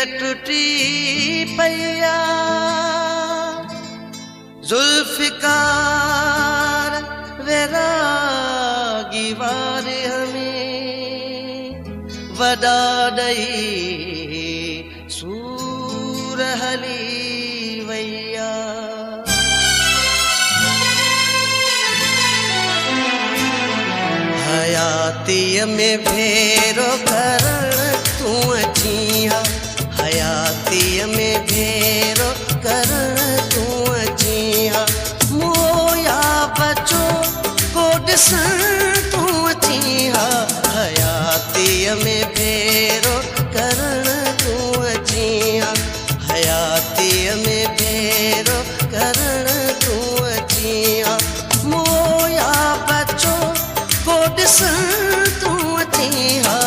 टुटी पैया जुल्फिकार वैरागी वारे हमें वडाडई सूरहली वैया हयातीअ में भेरो करण तूं अची हा हयातीअ में भेरो करण तूं अची हा मोया बचो को ॾिसण तूं अची हा हयातीअ में भेरो करण तूं अची हा हयातीअ में भेरो करण तूं अची हा मोया बचो को ॾिसण तूं अची हा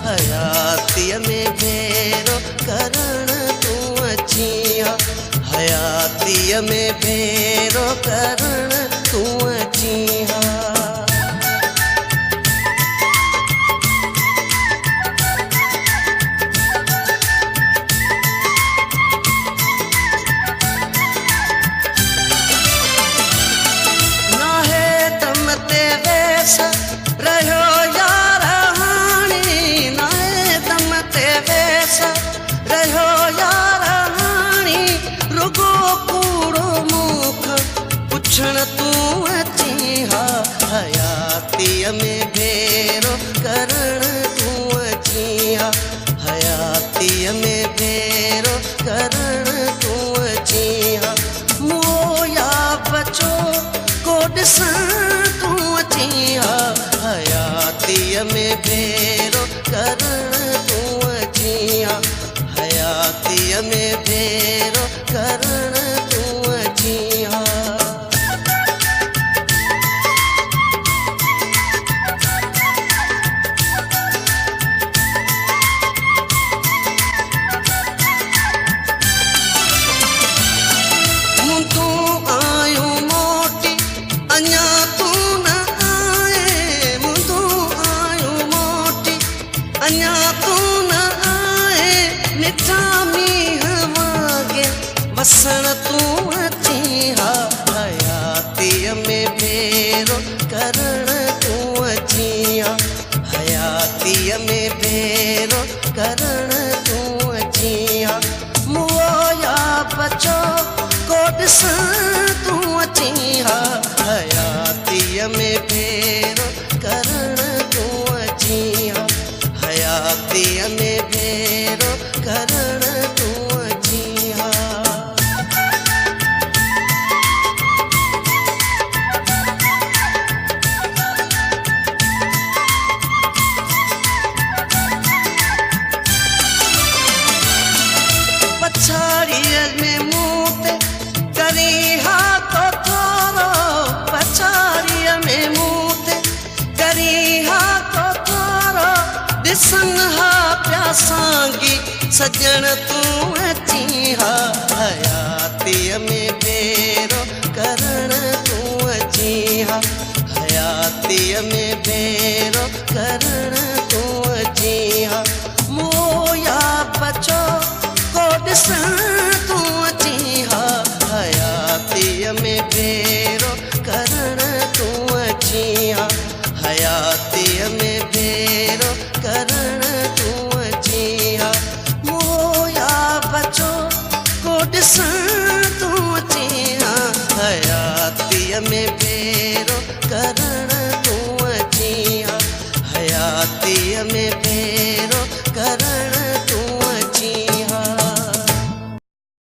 हयातीअ में भेरो करण तूं अची हा हयातीअ में भेरो करण तूं अची हा तूं अची हा हयातीअ में भेरो करण तूं अची हा हयातीअ में भेरो करण तूं अची हा मोया बचो को ॾिसण तूं अची हा हयातीअ में भेरो करण तूं अची हा हयातीअ में भेरो करण तूं अची हा वसण तूं अची हा हयातीअ में भेरो करण तूं अची हा हयातीअ में भेरो करण तूं अची हा मोया बचो को ॾिसण तूं अची हा हयातीअ में भेरो करण तूं अची हा हयातीअ में भेरो करण तूं अची हा पछाड़ीअ में मूं ते करी हा तो थोरो पछाड़ीअ में मूं ते करी हा तो थोरो ॾिसनि हा पिया साॻी सॼण तूं अची हा हयातीअ में भेरो करण तूं अची हा हयातीअ में भेरो करण तूं अची हा मोया बचो को ॾिसण तूं अची हा हयातीअ में भेरो करण तूं अची हा हयातीअ में भेरो करण तूं अची हा मोया बचो को ॾिसण तूं अची हा हयातीअ में भेरो करण तूं अची हा हयातीअ में